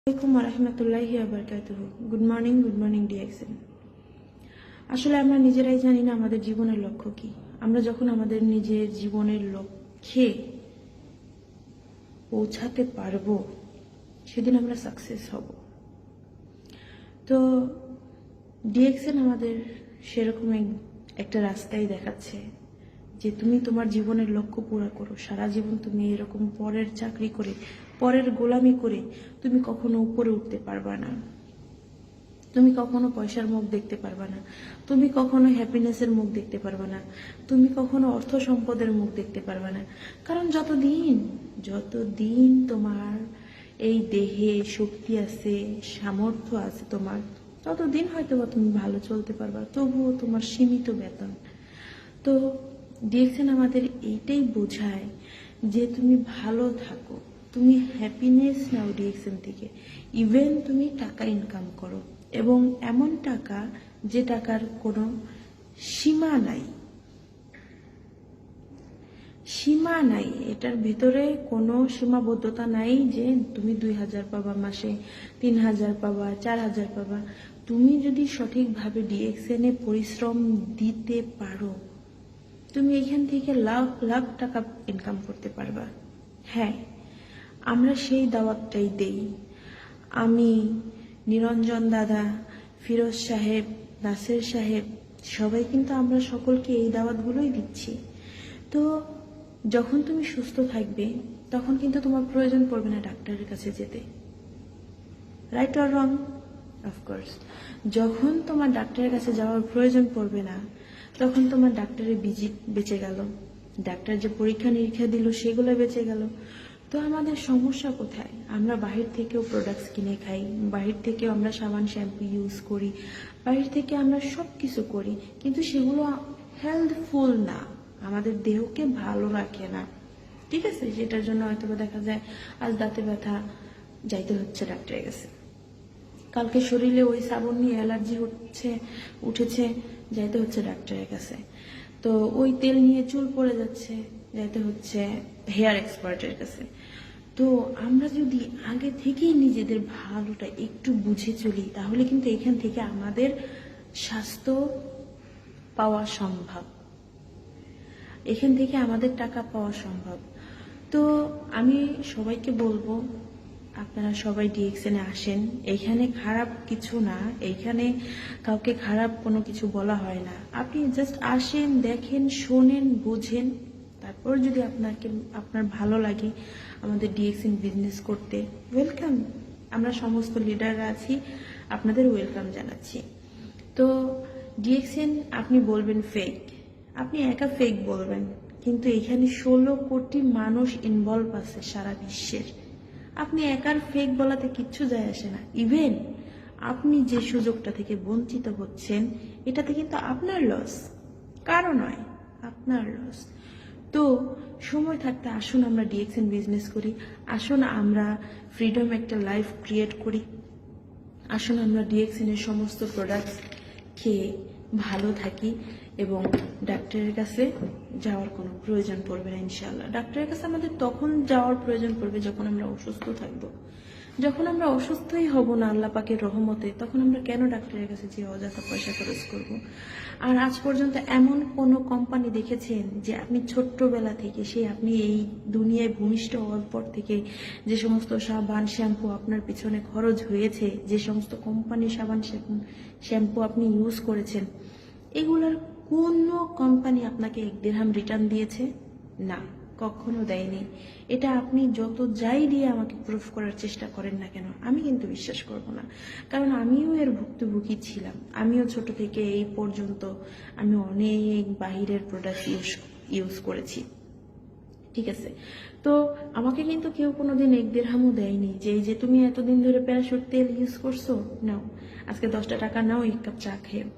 আসসালামু আলাইকুম রাহমাতুল্লাহি ওয়া বারাকাতুহু। Good morning DXN. আসলে আমরা নিজেরাই জানি না আমাদের জীবনের লক্ষ্য কি। আমরা যখন আমাদের নিজের জীবনের লক্ষ্যে পৌঁছাতে পারবো সেদিন আমরা সাকসেস হব। তো ডিএক্সএন আমাদের সেরকম একটা রাস্তাই দেখাচ্ছে যে তুমি তোমার জীবনের লক্ষ্য পুরো করো। সারা জীবন তুমি এরকম পরের চাকরি করে, পরের গোলামি করে তুমি কখনো উপরে উঠতে পারবা না। তুমি কখনো পয়সার মুখ দেখতে পারবা না, তুমি কখনো হ্যাপিনেসের মুখ দেখতে পারবা না, তুমি কখনো অর্থ সম্পদের মুখ দেখতে পারবা না। কারণ যতদিন তোমার এই দেহে শক্তি আছে, সামর্থ্য আছে তোমার, ততদিন হয়তো বা তুমি ভালো চলতে পারবা, তবুও তোমার সীমিত বেতন। তো ডিএক্সএন আমাদের এইটাই বোঝায় যে তুমি ভালো থাকো, তুমি হ্যাপিনেস নাও ডিএক্সএন থেকে। ইভেন তুমি টাকা ইনকাম করো, এবং এমন টাকা যে টাকার কোনো সীমা নাই, এটার ভিতরে কোনো সীমাবদ্ধতা নাই যে তুমি 2000 পাবা, মাসে 3000 পাবা, 4000 পাবা। তুমি যদি সঠিকভাবে ডিএক্সএন এ পরিশ্রম দিতে পারো, তুমি এখান থেকে লাখ লাখ টাকা ইনকাম করতে পারবা। হ্যাঁ, আমরা সেই দাওয়াতটাই দেই। আমি, নিরঞ্জন দাদা, ফিরোজ সাহেব, নাসির সাহেব, সবাই কিন্তু আমরা সকলকে এই দাওয়াতগুলোই দিচ্ছি। তো যখন তুমি সুস্থ থাকবে তখন কিন্তু তোমার প্রয়োজন পড়বে না ডাক্তারের কাছে যেতে। Right or wrong? অফকোর্স। যখন তোমার ডাক্তারের কাছে যাওয়ার প্রয়োজন পড়বে না, তখন তোমার ডাক্তারের ভিজিট বেঁচে গেল, ডাক্তার যে পরীক্ষা নিরীক্ষা দিল সেগুলো বেঁচে গেল। তো আমাদের সমস্যা কোথায়? আমরা বাহির থেকেও প্রোডাক্টস কিনে খাই, বাহির থেকেও আমরা সাবান শ্যাম্পু ইউজ করি, বাহির থেকে আমরা সব কিছু করি, কিন্তু সেগুলো হেলথফুল না, আমাদের দেহকে ভালো রাখে না। ঠিক আছে, সেটার জন্য হয়তো দেখা যায় আজ দাঁতে ব্যথা, যাইতে হচ্ছে ডাক্তারের কাছে। কালকে শরীরে ওই সাবান নিয়ে অ্যালার্জি উঠেছে, যাইতে হচ্ছে ডাক্তারের কাছে। তো ওই তেল নিয়ে চুল পড়ে যাচ্ছে, যাইতে হচ্ছে হেয়ার এক্সপার্টের কাছে। তো আমরা যদি আগে থেকেই নিজেদের ভালোটা একটু বুঝে চলি, তাহলে কিন্তু এখান থেকে আমাদের স্বাস্থ্য পাওয়া সম্ভব, এখান থেকে আমাদের টাকা পাওয়া সম্ভব। তো আমি সবাইকে বলবো, আপনারা সবাই ডিএক্সএন এ আসেন। এইখানে খারাপ কিছু না, এইখানে কাউকে খারাপ কোনো কিছু বলা হয় না। আপনি জাস্ট আসেন, দেখেন, শোনেন, বুঝেন, তারপর যদি আপনার ভালো লাগে আমাদের ডিএক্সএন বিজনেস করতে, ওয়েলকাম। আমরা সমস্ত লিডাররা আছি, আপনাদের ওয়েলকাম জানাচ্ছি। তো ডিএক্সএন আপনি বলবেন ফেক, আপনি একা ফেক বলবেন, কিন্তু এখানে 16 কোটি মানুষ ইনভলভ আছে সারা বিশ্বের। আপনি একার ফেক বলাতে কিচ্ছু যায় আসে না। ইভেন আপনি যে সুযোগটা থেকে বঞ্চিত হচ্ছেন, এটাতে কিন্তু আপনার লস, কারো নয়, আপনার লস। তো সময় থাকতে আসুন আমরা ডিএক্সএন বিজনেস করি, আসুন আমরা ফ্রিডম একটা লাইফ ক্রিয়েট করি, আসুন আমরা ডিএক্সএন এর সমস্ত প্রোডাক্টস খেয়ে ভালো থাকি, এবং ডাক্তারের কাছে যাওয়ার কোনো প্রয়োজন পড়বে না ইনশাআল্লাহ। ডাক্তারের কাছে আমাদের তখন যাওয়ার প্রয়োজন পড়বে যখন আমরা অসুস্থ থাকব। যখন আমরা অসুস্থই হব না আল্লাহ পাকের রহমতে, তখন আমরা কেন ডাক্তারের কাছে যে অযথা পয়সা খরচ করব? আর আজ পর্যন্ত এমন কোনো কোম্পানি দেখেছেন যে আপনি ছোট্টবেলা থেকে, আপনি এই দুনিয়ায় ভূমিষ্ঠ হওয়ার পর থেকে যে সমস্ত সাবান শ্যাম্পু আপনার পিছনে খরচ হয়েছে, যে সমস্ত কোম্পানি সাবান শ্যাম্পু আপনি ইউজ করেছেন, এগুলোর কোনো কোম্পানি আপনাকে 1 দিরহাম রিটার্ন দিয়েছে? না, কখনো দেয়নি। এটা আপনি যত যাই দিয়ে আমাকে প্রুফ করার চেষ্টা করেন না কেন, আমি কিন্তু বিশ্বাস করব না। কারণ আমিও এর ভুক্তভোগী ছিলাম, আমিও ছোট থেকে এই পর্যন্ত আমি অনেক বাহিরের প্রোডাক্ট ইউজ করেছি। ঠিক আছে, তো আমাকে কিন্তু কেউ কোনোদিন 1 দিরহামও দেয়নি যে এই যে তুমি এতদিন ধরে প্যারাশুট তেল ইউজ করছো, নাও আজকে 10টা টাকা নাও, 1 কাপ চা খেও,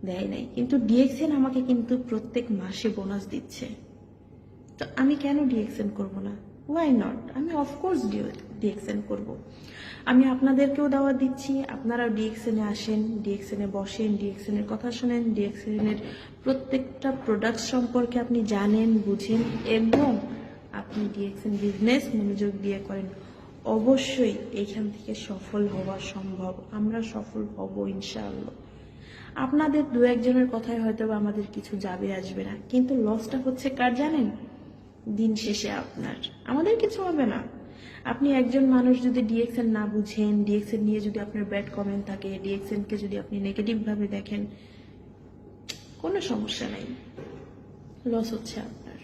দেয় নাই। কিন্তু ডিএক্সএন আমাকে কিন্তু প্রত্যেক মাসে বোনাস দিচ্ছে। তো আমি কেন ডিএক্সএন করব না? Why not? আমি অফকোর্স ডিএক্সএন করব। আমি আপনাদেরকেও দাওয়াত দিচ্ছি, আপনারাও ডিএক্সএন এ আসেন, ডিএক্সএন এ বসেন, ডিএক্সএন এর কথা শোনেন, ডিএক্সএন এর প্রত্যেকটা প্রোডাক্ট সম্পর্কে আপনি জানেন, বুঝেন, এবং আপনি ডিএক্সএন বিজনেস মনোযোগ দিয়ে করেন। অবশ্যই এইখান থেকে সফল হওয়া সম্ভব। আমরা সফল হব ইনশাআল্লাহ। আপনাদের দু একজনের কথায় হয়তো বা আমাদের কিছু যাবে আসবে না, কিন্তু লসটা হচ্ছে কার জানেন? দিন শেষে আপনার। আমাদের কিছু হবে না। আপনি একজন মানুষ যদি ডিএক্সএন না বুঝেন, ডিএক্সএন নিয়ে যদি আপনার ব্যাড কমেন্ট থাকে, ডিএক্সএন কে যদি আপনি নেগেটিভ ভাবে দেখেন, কোনো সমস্যা নাই, লস হচ্ছে আপনার।